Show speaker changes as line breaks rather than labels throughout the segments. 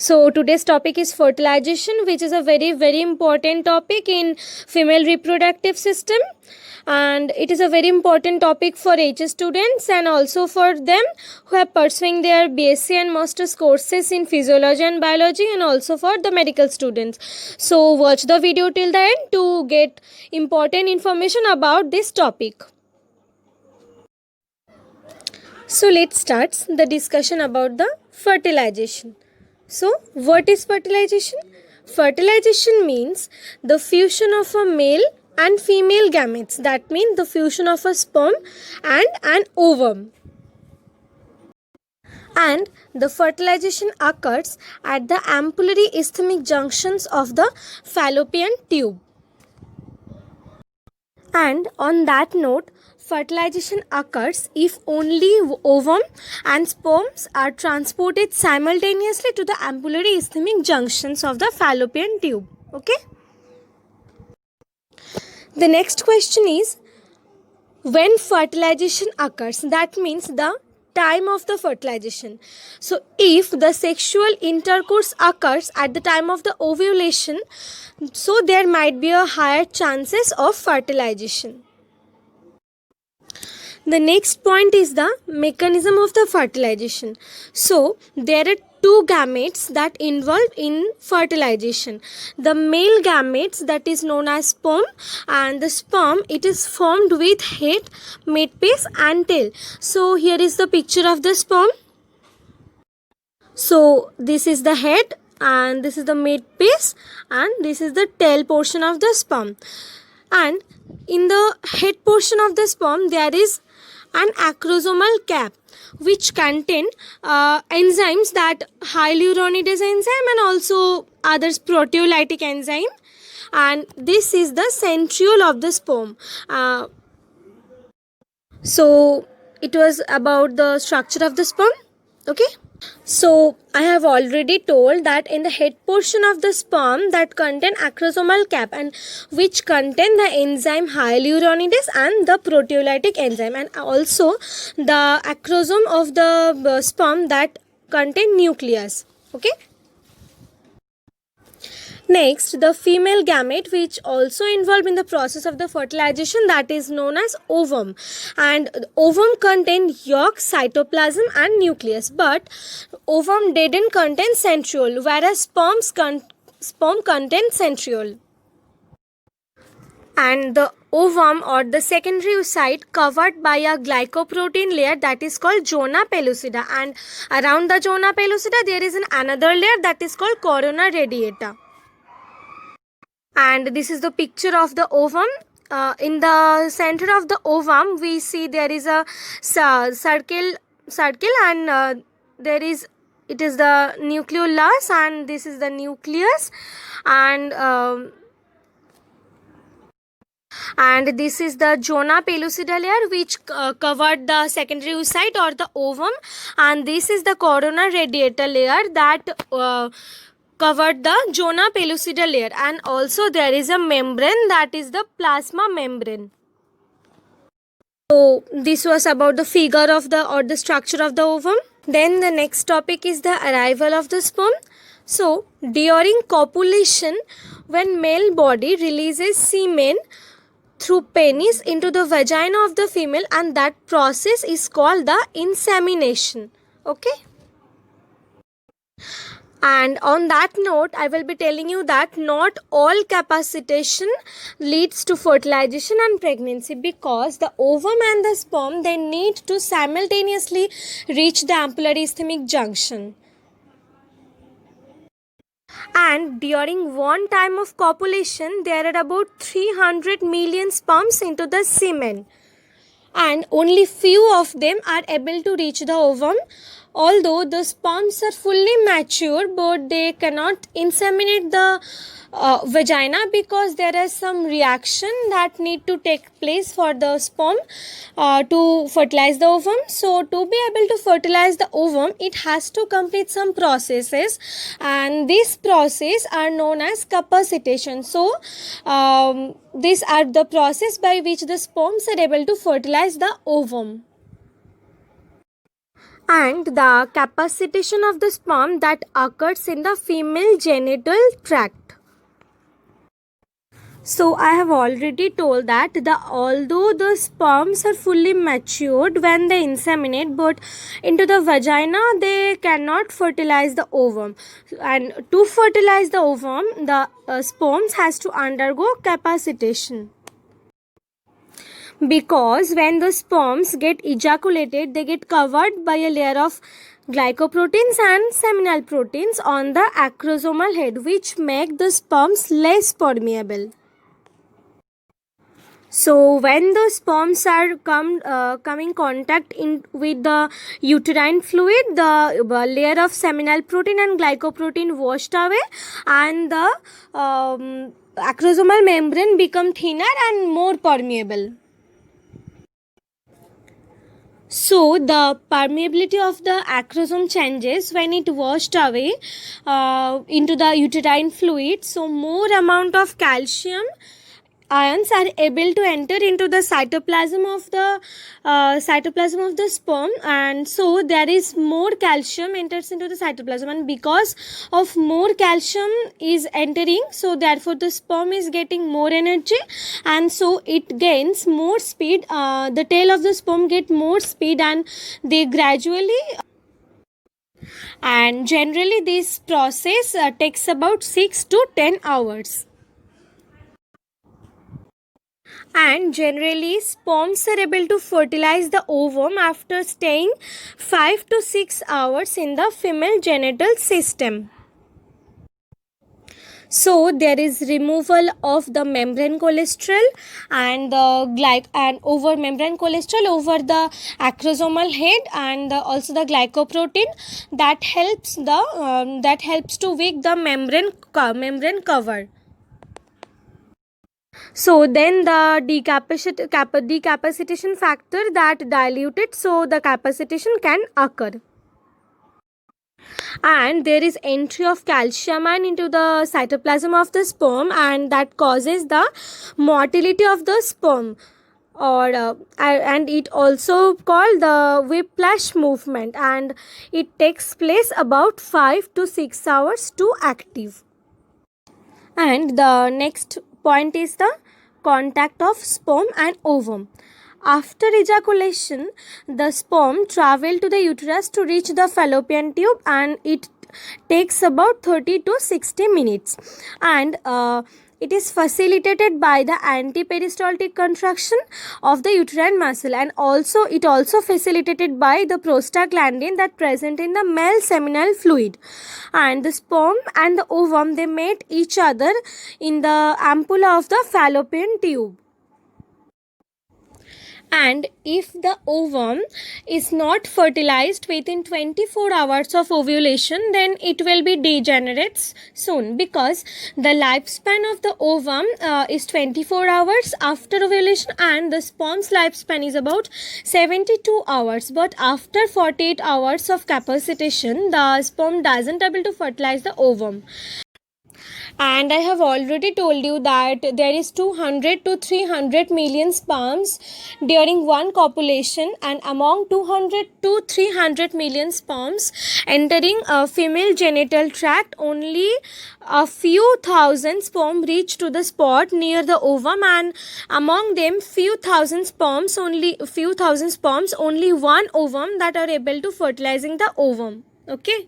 So today's topic is fertilization, which is a very important topic in female reproductive system, and it is a very important topic for HS students and also for them who are pursuing their BSc and master's courses in physiology and biology, and also for the medical students. So watch the video till the end to get important information about this topic. So let's start the discussion about the fertilization. So what is fertilization? Fertilization means the fusion of a male and female gametes. That means the fusion of a sperm and an ovum. And the fertilization occurs at the ampullary isthmic junctions of the fallopian tube. And on that note, fertilization occurs if only ovum and sperms are transported simultaneously to the ampullary isthmic junctions of the fallopian tube. Okay? The next question is, when fertilization occurs, that means the time of the fertilization. So if the sexual intercourse occurs at the time of the ovulation, so there might be a higher chances of fertilization. The next point is the mechanism of the fertilization. So there are two gametes that involve in fertilization. The male gametes, that is known as sperm, and the sperm, it is formed with head, midpiece and tail. So here is the picture of the sperm. So this is the head and this is the midpiece and this is the tail portion of the sperm. And in the head portion of the sperm there is an acrosomal cap which contain enzymes, that hyaluronidase enzyme and also others proteolytic enzyme, and this is the centriole of the sperm. So it was about the structure of the sperm. Okay. So I have already told that in the head portion of the sperm that contain acrosomal cap and which contain the enzyme hyaluronidase and the proteolytic enzyme, and also the acrosome of the sperm that contain nucleus. Okay. Next, the female gamete, which also involved in the process of the fertilization, that is known as ovum. And ovum contain yolk, cytoplasm and nucleus, but ovum didn't contain centriole, whereas sperm contain centriole. And the ovum or the secondary oocyte covered by a glycoprotein layer that is called zona pellucida, and around the zona pellucida there is another layer that is called corona radiata. And this is the picture of the ovum. In the center of the ovum we see there is a circle and there is, it is the nucleolus and this is the nucleus, and this is the zona pellucida layer which covered the secondary oocyte or the ovum, and this is the corona radiata layer that covered the zona pellucida layer, and also there is a membrane, that is the plasma membrane. So this was about the figure of the structure of the ovum. Then the next topic is the arrival of the sperm. So during copulation, when male body releases semen through penis into the vagina of the female, and that process is called the insemination. Okay. And on that note, I will be telling you that not all capacitation leads to fertilization and pregnancy, because the ovum and the sperm, they need to simultaneously reach the ampullary isthmic junction. And during one time of copulation, there are about 300 million sperms into the semen, and only few of them are able to reach the ovum. Although the sperms are fully mature, but they cannot inseminate the vagina, because there is some reaction that need to take place for the sperm to fertilize the ovum. So to be able to fertilize the ovum, it has to complete some processes, and these processes are known as capacitation. So these are the process by which the sperms are able to fertilize the ovum. and the capacitation of the sperm that occurs in the female genital tract. So I have already told that although the sperms are fully matured when they inseminate, but into the vagina they cannot fertilize the ovum, and to fertilize the ovum the sperms has to undergo capacitation, because when the sperms get ejaculated they get covered by a layer of glycoproteins and seminal proteins on the acrosomal head, which make the sperms less permeable. So when the sperms are coming contact in with the uterine fluid, the layer of seminal protein and glycoprotein washed away, and the acrosomal membrane become thinner and more permeable. So the permeability of the acrosome changes when it washed away into the uterine fluid. So more amount of calcium ions are able to enter into the cytoplasm of the sperm, and so there is more calcium enters into the cytoplasm, and because of more calcium is entering, so therefore the sperm is getting more energy, and so it gains more speed. The tail of the sperm get more speed, and they gradually, and generally this process takes about 6 to 10 hours. And generally sperms are able to fertilize the ovum after staying 5 to 6 hours in the female genital system. So there is removal of the membrane cholesterol and over membrane cholesterol over the acrosomal head, and also the glycoprotein that helps to weak the membrane cover. So then the decapacitation factor that dilute it, so the capacitation can occur. And there is entry of calcium ion into the cytoplasm of the sperm, and that causes the motility of the sperm, and it also called the whiplash movement, and it takes place about 5 to 6 hours to active. And the next point is the contact of sperm and ovum. After ejaculation, the sperm travel to the uterus to reach the fallopian tube, and it takes about 30 to 60 minutes, and it is facilitated by the antiperistaltic contraction of the uterine muscle, and also facilitated by the prostaglandin that present in the male seminal fluid. And the sperm and the ovum, they meet each other in the ampulla of the fallopian tube. And if the ovum is not fertilized within 24 hours of ovulation, then it will be degenerates soon, because the lifespan of the ovum is 24 hours after ovulation, and the sperm's lifespan is about 72 hours. But after 48 hours of capacitation, the sperm doesn't able to fertilize the ovum. And I have already told you that there is 200 to 300 million sperms during one copulation, and among 200 to 300 million sperms entering a female genital tract, only a few thousand sperm reach to the spot near the ovum, and among them few thousand sperms, only one ovum that are able to fertilizing the ovum. Okay.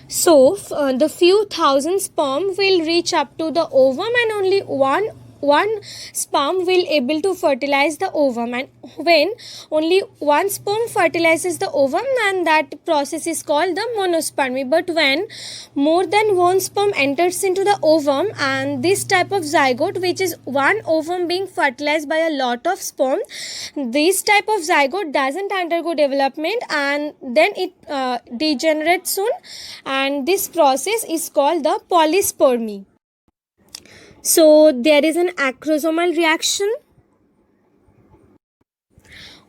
So the few thousand sperm will reach up to the ovum, and only one sperm will able to fertilize the ovum, and when only one sperm fertilizes the ovum, and that process is called the monospermy. But when more than one sperm enters into the ovum, and this type of zygote, which is one ovum being fertilized by a lot of sperm, this type of zygote doesn't undergo development, and then it degenerates soon, and this process is called the polyspermy. So there is an acrosomal reaction.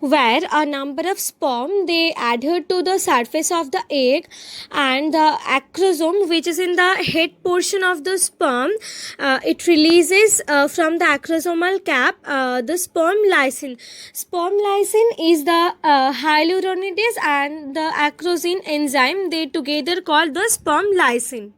where a number of sperm they adhere to the surface of the egg, and the acrosome, which is in the head portion of the sperm, it releases from the acrosomal cap the sperm lysine. Sperm lysine is the hyaluronidase and the acrosine enzyme, they together call the sperm lysine.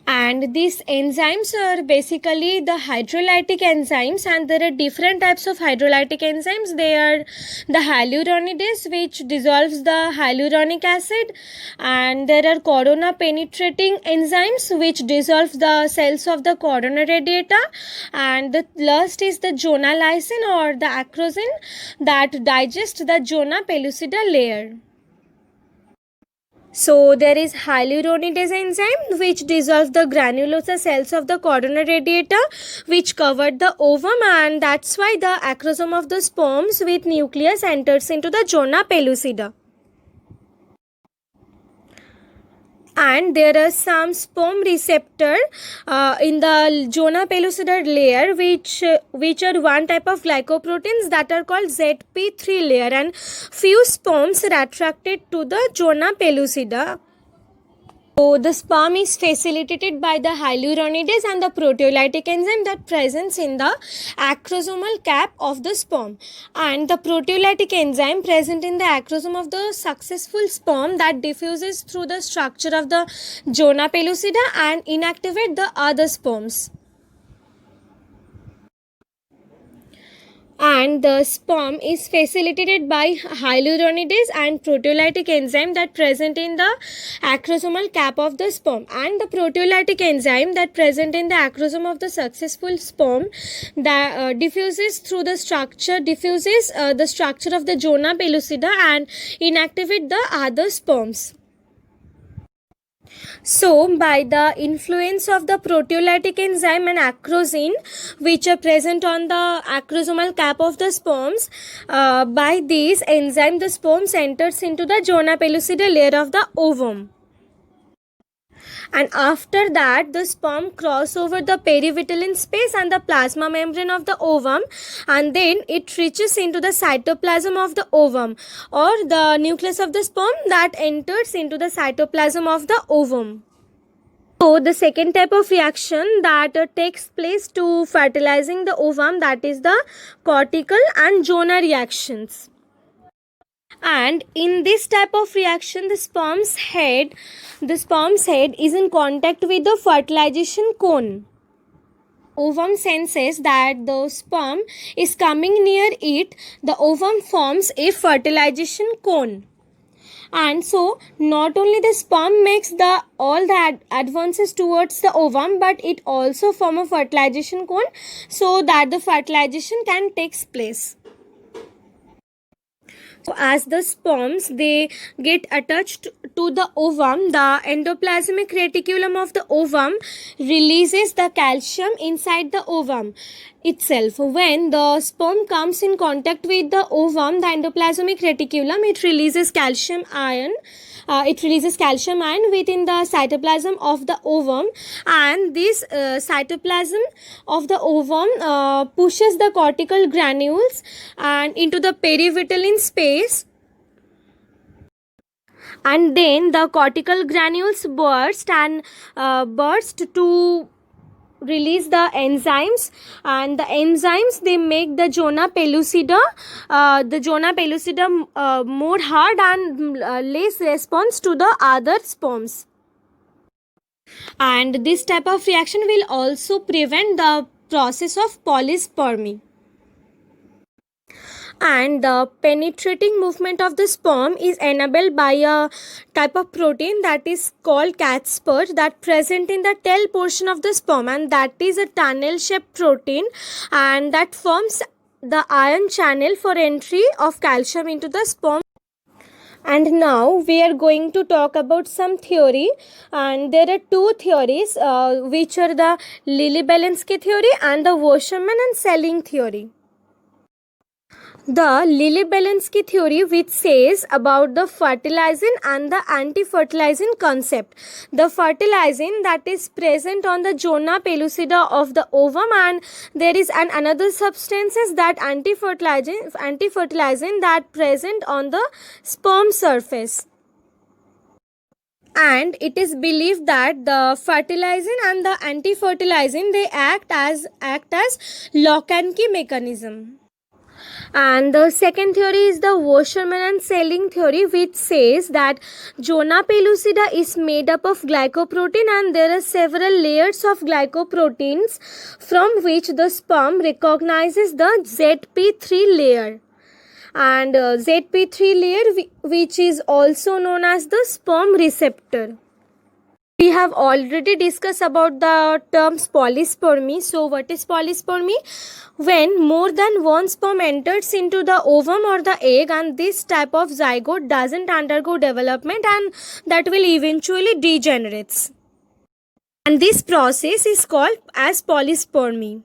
And these enzymes are basically the hydrolytic enzymes, and there are different types of hydrolytic enzymes. They are the hyaluronidase, which dissolves the hyaluronic acid, and there are corona penetrating enzymes which dissolve the cells of the corona radiata, and the last is the zona lysine or the acrosine that digests the zona pellucida layer. So there is hyaluronidase enzyme which dissolves the granulosa cells of the corona radiata which covered the ovum, and that's why the acrosome of the sperms with nucleus enters into the zona pellucida. And there are some sperm receptor in the zona pellucida layer which are one type of glycoproteins that are called ZP3 layer, and few sperms are attracted to the zona pellucida. So the sperm is facilitated by the hyaluronidase and the proteolytic enzyme that presents in the acrosomal cap of the sperm, and the proteolytic enzyme present in the acrosome of the successful sperm that diffuses through the structure of the zona pellucida and inactivate the other sperms. And the sperm is facilitated by hyaluronidase and proteolytic enzyme that present in the acrosomal cap of the sperm, and the proteolytic enzyme that present in the acrosome of the successful sperm that diffuses the structure of the zona pellucida and inactivate the other sperms. So, by the influence of the proteolytic enzyme and acrosine, which are present on the acrosomal cap of the sperms, by these enzyme, the sperms enters into the zona pellucida layer of the ovum. And after that, the sperm cross over the perivitellin space and the plasma membrane of the ovum, and then it reaches into the cytoplasm of the ovum or the nucleus of the sperm that enters into the cytoplasm of the ovum. So the second type of reaction that takes place to fertilizing the ovum, that is the cortical and zona reactions. And in this type of reaction, the sperm's head is in contact with the fertilization cone. Ovum senses that the sperm is coming near it. The ovum forms a fertilization cone. And so not only the sperm makes all the advances towards the ovum, but it also forms a fertilization cone so that the fertilization can take place. So as the sperms they get attached to the ovum, the endoplasmic reticulum of the ovum releases the calcium inside the ovum itself. When the sperm comes in contact with the ovum, the endoplasmic reticulum, it releases calcium ion. Within the cytoplasm of the ovum, and this cytoplasm of the ovum pushes the cortical granules and into the perivitellin space, and then the cortical granules burst to release the enzymes, and the enzymes they make the zona pellucida more hard and less response to the other sperms. And this type of reaction will also prevent the process of polyspermy. And the penetrating movement of the sperm is enabled by a type of protein that is called Caspar that present in the tail portion of the sperm, and that is a tunnel shaped protein, and that forms the ion channel for entry of calcium into the sperm. And now we are going to talk about some theory, and there are two theories which are the Lillie-Belinsky theory and the Wasserman and Selling theory. The Lillie-Belinsky theory, which says about the fertilizing and the anti-fertilizing concept. The fertilizing that is present on the zona pellucida of the ovum, and there is another substances that anti-fertilizing that present on the sperm surface. And it is believed that the fertilizing and the anti-fertilizing, they act as lock and key mechanism. And the second theory is the Wasserman and Selling theory, which says that zona pellucida is made up of glycoprotein, and there are several layers of glycoproteins from which the sperm recognizes the ZP3 layer. And ZP3 layer, which is also known as the sperm receptor. We have already discussed about the terms polyspermy. So what is polyspermy? When more than one sperm enters into the ovum or the egg, and this type of zygote doesn't undergo development, and that will eventually degenerates. And this process is called as polyspermy.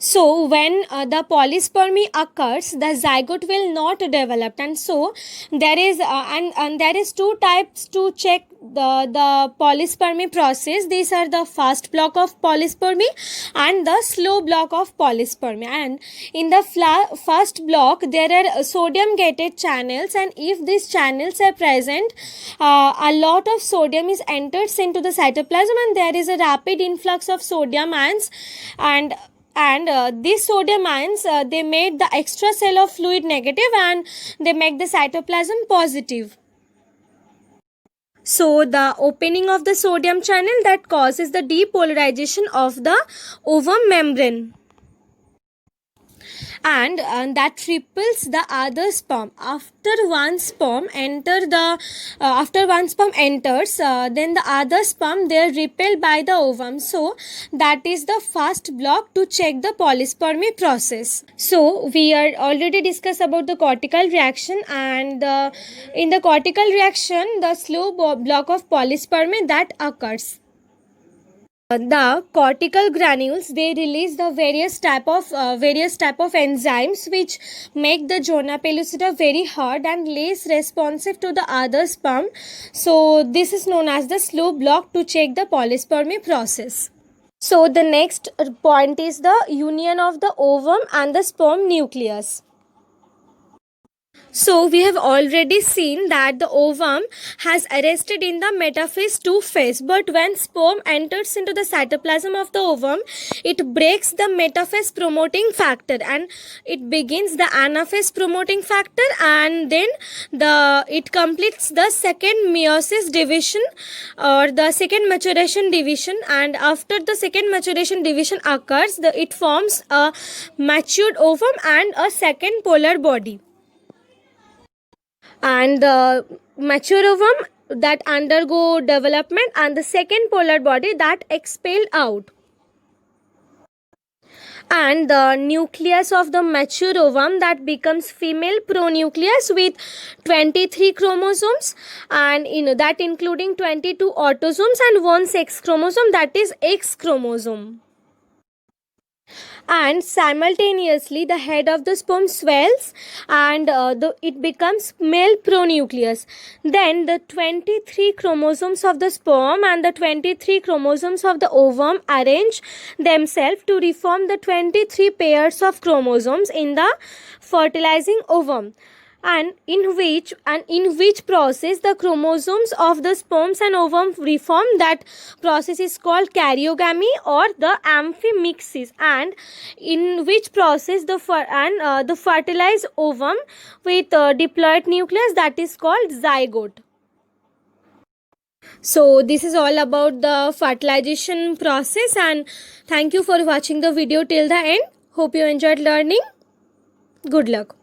So when the polyspermy occurs, the zygote will not develop, and so there is there is two types to check the polyspermy process. These are the fast block of polyspermy and the slow block of polyspermy. And in the fast block, there are sodium gated channels, and if these channels are present, a lot of sodium is enters into the cytoplasm, and there is a rapid influx of sodium ions, and these sodium ions, they made the extracellular fluid negative, and they make the cytoplasm positive. So the opening of the sodium channel, that causes the depolarization of the ovum membrane, and that repels the other sperm. After one sperm enters, then the other sperm, they are repelled by the ovum. So that is the first block to check the polyspermy process. So we are already discussed about the cortical reaction, and in the cortical reaction, the slow block of polyspermy that occurs. The cortical granules, they release the various type of enzymes which make the zona pellucida very hard and less responsive to the other sperm. So this is known as the slow block to check the polyspermy process. So the next point is the union of the ovum and the sperm nucleus. So we have already seen that the ovum has arrested in the metaphase 2 phase, but when sperm enters into the cytoplasm of the ovum, it breaks the metaphase promoting factor and it begins the anaphase promoting factor, and then it completes the second meiosis division or the second maturation division, and after the second maturation division occurs, it forms a matured ovum and a second polar body. And the mature ovum that undergo development, and the second polar body that expelled out. And the nucleus of the mature ovum, that becomes female pronucleus with 23 chromosomes, and that including 22 autosomes and one sex chromosome, that is X chromosome. And simultaneously the head of the sperm swells, and it becomes male pronucleus. Then the 23 chromosomes of the sperm and the 23 chromosomes of the ovum arrange themselves to reform the 23 pairs of chromosomes in the fertilizing ovum, and in which process the chromosomes of the sperms and ovum reform. That process is called karyogamy or the amphimixis, and in which process the fertilized ovum with diploid nucleus, that is called zygote. So this is all about the fertilization process, and thank you for watching the video till the end. Hope you enjoyed learning. Good luck.